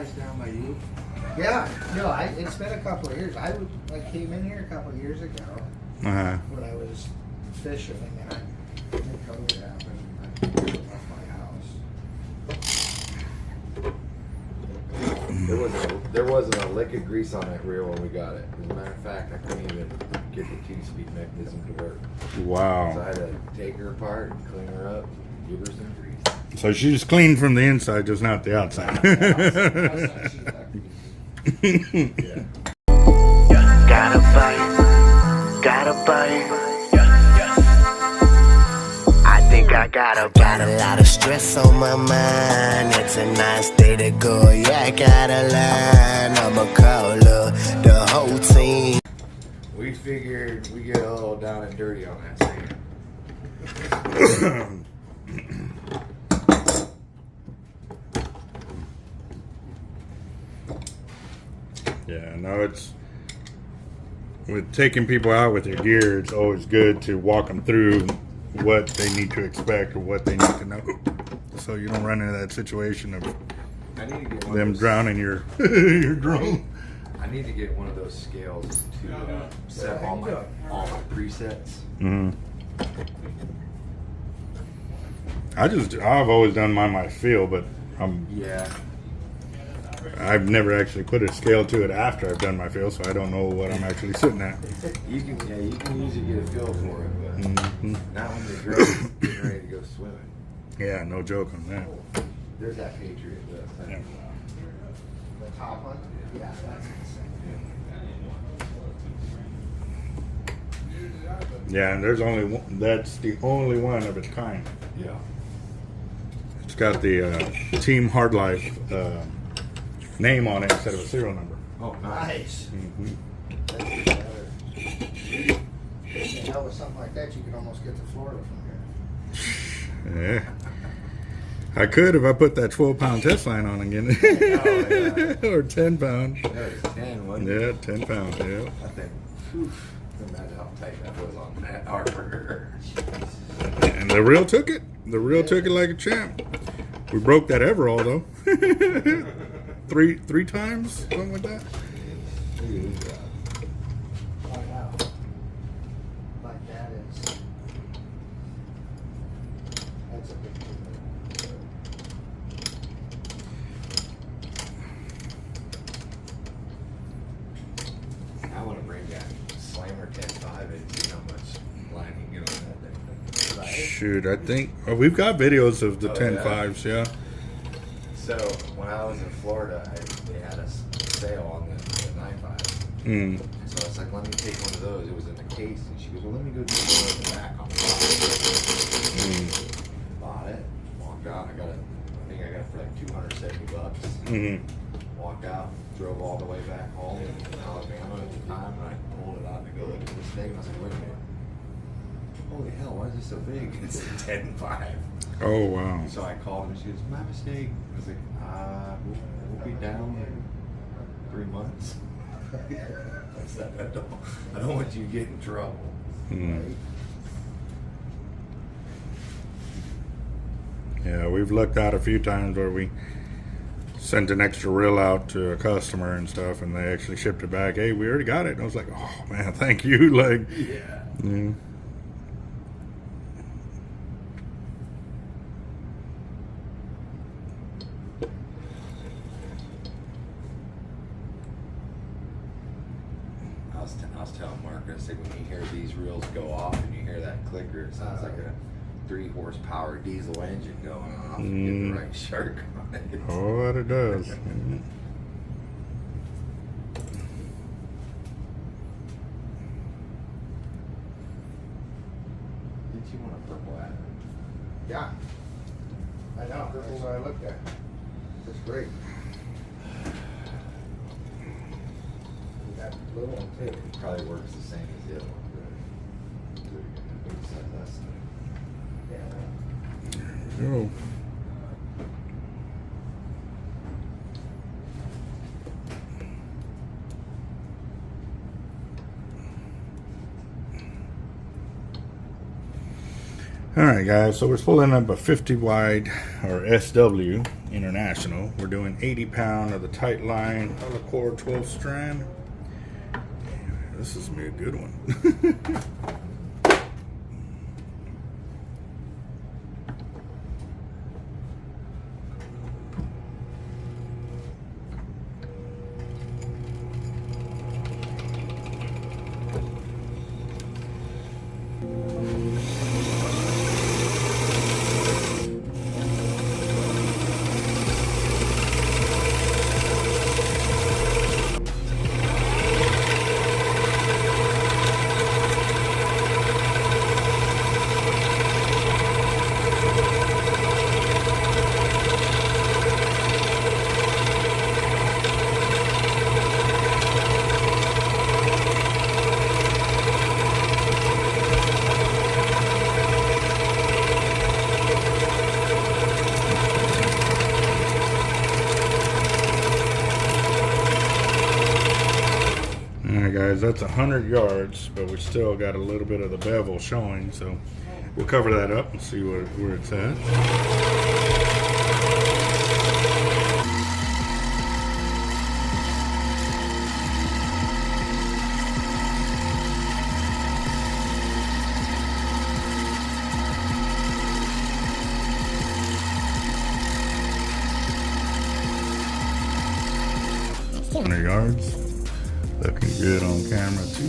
guys down by you? Yeah, no, it's been a couple of years. I came in here a couple of years ago when I was fishing, and then COVID happened. I left my house. There wasn't a lick of grease on that reel when we got it. As a matter of fact, I couldn't even get the 2-speed mechanism to work. Wow. So I had to take her apart and clean her up, give her some grease. So she's clean from the inside, just not the outside. Yeah. Gotta bite. I think I got a lot of stress on my mind. It's a nice day to go. Yeah, I got a line. I'ma call the whole team. We figured we get a little down and dirty on that sand. Yeah, no, it's with taking people out with their gear, it's always good to walk them through what they need to expect or what they need to know, so you don't run into that situation of I need to get one them of those, drowning your your drone. I need to get one of those scales to set all my presets. Mm-hmm. I've always done mine my feel, but Yeah. I've never actually put a scale to it after I've done my feel, so I don't know what I'm actually sitting at. You can usually get a feel for it, but not when you're getting ready to go swimming. Yeah, no joke on that. There's that Patriot list. Yeah. The top one? Yeah, that's insane. Yeah, and there's only one, that's the only one of its kind. Yeah. It's got the Team Hard Life name on it instead of a serial number. Oh, nice. Mm-hmm. That's even better. Hell, with something like that, you could almost get to Florida from here. Yeah. I could if I put that 12-pound test line on again. Or 10-pound. That was 10, wasn't it? Yeah, 10 pounds, yeah. I think, imagine how tight that was on that arbor. And the reel took it. The reel took it like a champ. We broke that Everall, though. three times? Something like that? Oh, wow. Like that is... That's a big deal. I want to bring that Slammer 10.5 and see how much line you can get on that thing. Right? Shoot, I think... Oh, we've got videos of the Oh, 10.5s, yeah. So, when I was in Florida, they had a sale on the 9.5. Mm. So I was like, let me take one of those. It was in the case. And she goes, well, let me go do one of the back on the top. Bought it. Walked out. I think I got it for like $270. Mm-hmm. Walked out. Drove all the way back home in Alabama at the time. And I pulled it out to go look at this thing. I was like, wait a minute. Holy hell, why is this so big? It's a 10.5. Oh, wow. So I called her and she goes, my mistake. I was like, we'll be down in 3 months. I said, I don't want you to get in trouble. Mm. Yeah, we've looked out a few times where we sent an extra reel out to a customer and stuff, and they actually shipped it back. Hey, we already got it. And I was like, oh man, thank you. Like, Yeah. Mm. I was telling Mark, I said, when you hear these reels go off and you hear that clicker, it sounds like a 3 horsepower diesel engine going off. And get the right shark on it. Oh, that it does. Mm. Did you want a purple ad? Yeah. I know. That's what I looked at. It's great. That little one too. It probably works the same as the other one. Yeah. Oh. Alright guys, so we're spooling up a 50 wide, or SW International. We're doing 80 pound of the Tightline Loco 12 strand. This is gonna be a good one. Alright guys, that's 100 yards, but we still got a little bit of the bevel showing, so we'll cover that up and see where it's at. Yards. Looking good on camera too.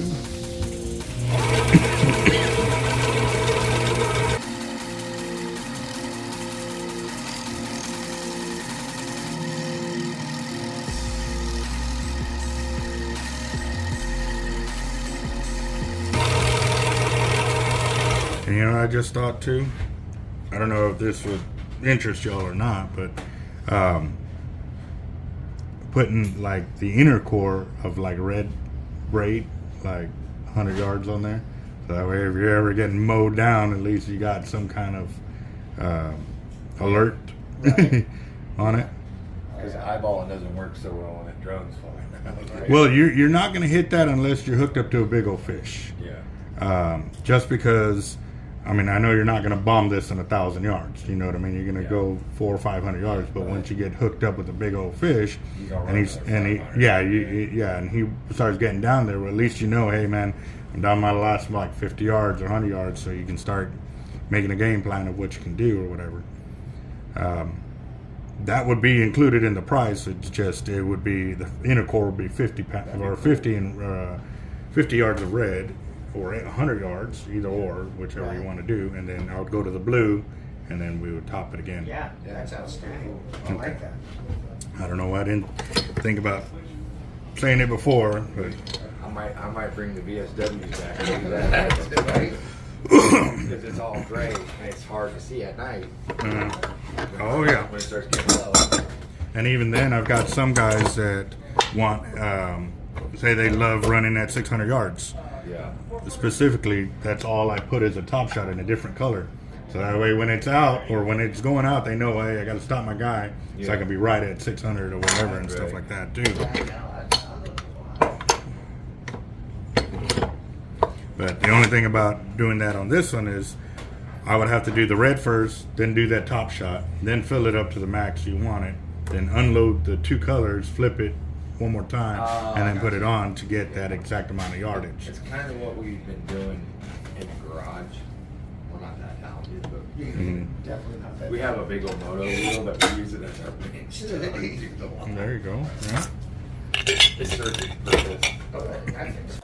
And you know, I just thought too, I don't know if this would interest y'all or not, but putting like the inner core of like red braid, like 100 yards on there, so that way if you're ever getting mowed down, at least you got some kind of alert on it. Because eyeballing doesn't work so well when it drones flying. Right? Well, you're not going to hit that unless you're hooked up to a big old fish. Yeah. Just because, I mean, I know you're not going to bomb this in 1,000 yards. You know what I mean? You're going to go 400 or 500 yards, but once you get hooked up with a big old fish, and he starts getting down there, well, at least you know, hey man, I'm down my last like 50 yards or 100 yards, so you can start making a game plan of what you can do or whatever. That would be included in the price. It's just, it would be, the inner core would be 50 or 50 and 50 yards of red, or 100 yards, either or, whichever you want to do, and then I would go to the blue, and then we would top it again. Yeah, that's outstanding. I like that. I don't know. I didn't think about saying it before, but I might bring the VSWs back and do that. Right? Because it's all gray and it's hard to see at night. Oh yeah. When it starts getting low. And even then, I've got some guys that want, say they love running at 600 yards. Yeah. Specifically, that's all I put as a top shot in a different color. So that way when it's out, or when it's going out, they know, hey, I got to stop my guy, so I can be right at 600 or whatever and stuff like that too. But the only thing about doing that on this one is I would have to do the red first, then do that top shot, then fill it up to the max you want it, then unload the two colors, flip it one more time, and then put it on to get that exact amount of yardage. It's kind of what we've been doing in the garage. We're not that talented, but Definitely not that. we have a big old moto wheel that we use it as our bench. There you go. Yeah. It's Zertuche for this. I think so.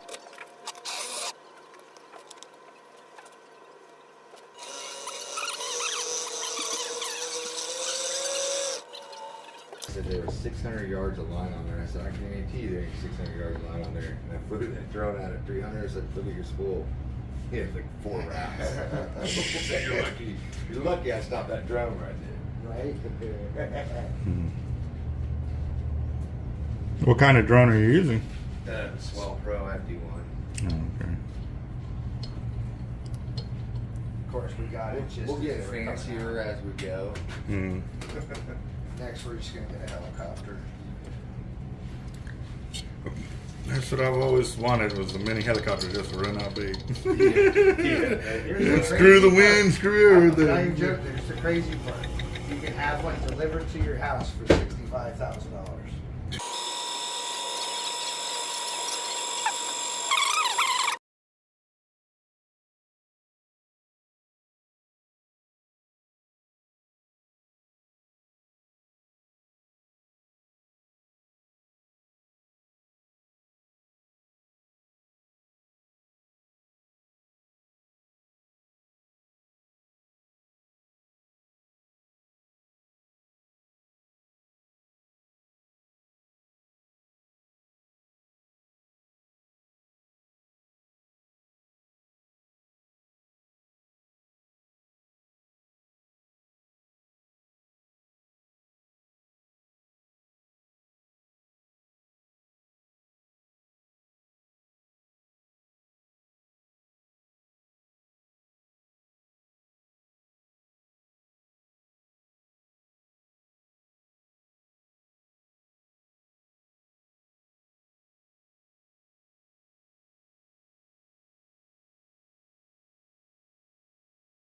Said there was 600 yards of line on there. I said, I guarantee there ain't 600 yards of line on there. And I put it and thrown out at 300. I said, look at your spool. He had like 4 wraps. I said, you're lucky. You're lucky I stopped that drone right there. Right? What kind of drone are you using? Swell Pro FD1. Oh, okay. Of course, we got it. Just We'll get fancier as we go. Next, we're just gonna get a helicopter. There's That's what I've always wanted, was a mini helicopter just to run out big. Here's Screw the crazy wind, part. screw Now everything. you're joking. There's the crazy part. You can have one delivered to your house for $65,000.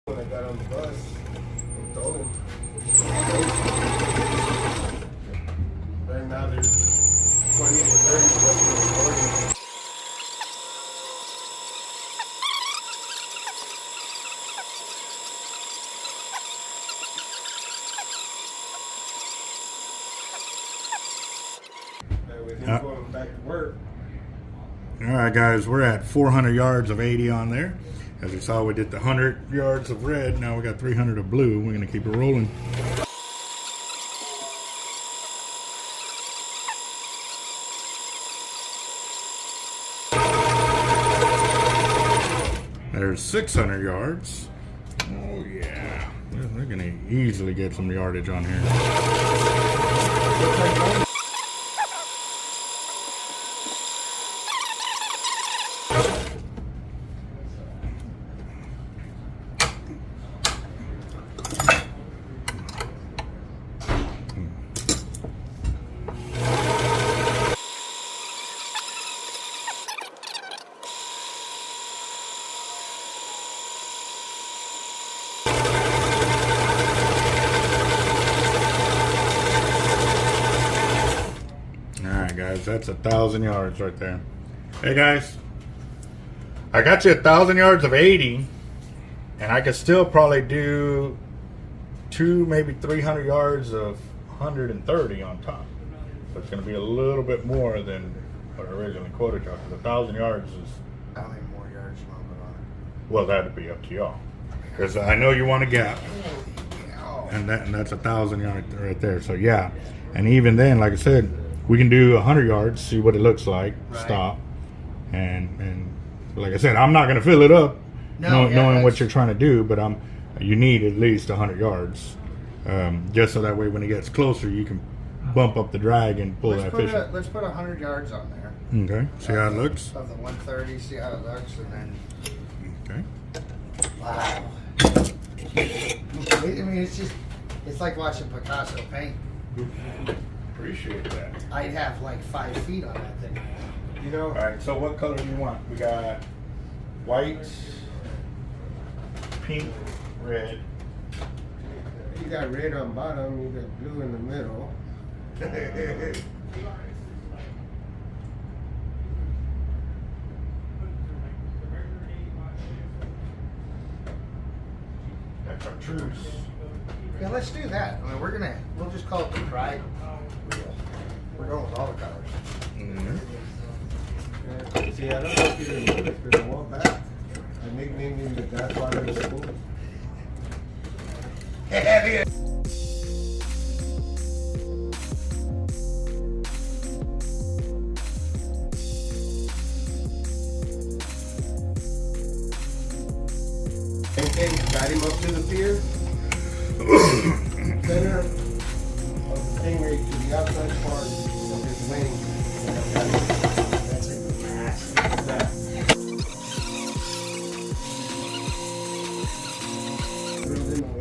When I got on the bus, I told him. Right now there's 20 to 30 buses. With him going back to work. All right, guys, we're at 400 yards of 80 on there. As you saw, we did the 100 yards of red. Now we got 300 of blue. We're going to keep it rolling. There's 600 yards. Oh, yeah. We're going to easily get some yardage on here. That's 1,000 yards right there. Hey guys, I got you 1,000 yards of 80, and I could still probably do 200, maybe 300 yards of 130 on top. So it's going to be a little bit more than what I originally quoted y'all. Because 1,000 yards is, How many more yards you want to put on it? well, that'd be up to y'all. Because I know you want a gap, and that's 1,000 yards right there. So yeah, and even then, like I said, we can do 100 yards, see what it looks like, stop, and like I said, I'm not going to fill it up, knowing what you're trying to do, but you need at least 100 yards, just so that way when it gets closer, you can bump up the drag and pull that fish up. Let's put 100 yards on there. Okay, see how it looks? Of the 130, see how it looks, and then. Okay. Wow. I mean, it's like watching Picasso paint. Appreciate that. I'd have like 5 feet on that thing. You know, All right, so what color do you want? We got white, pink, red. you got red on bottom, you got blue in the middle. That's our truce. Yeah, let's do that. I mean, we'll just call it the Pride wheel. We're going with all the colors. Mm-hmm. Yeah. See, I don't know if you remember it, but a while back, I nicknamed him the Godfather of the Spool. Okay, got him up to the pier. Center of the stingray to the outside part of his wing.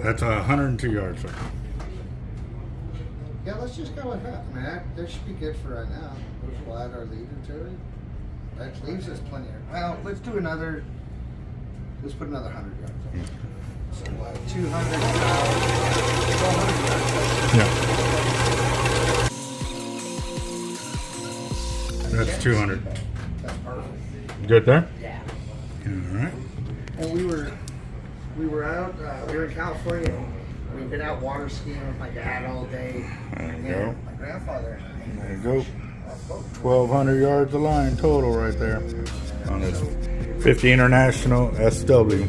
That's a That's 102 yards, sir. Yeah, let's just go with that. I mean, that should be good for right now. We'll add our leader to it. That leaves us plenty. Well, let's do another. Let's put another 100 yards. On. So 200. 1,200. Yeah. That's 200. That's perfect. Good there? Yeah. All right. And we were out. We were in California. We've been out water skiing with my dad all day. There you And go. my grandfather. There you go. 1,200 yards of line total right there on this 50 International SW.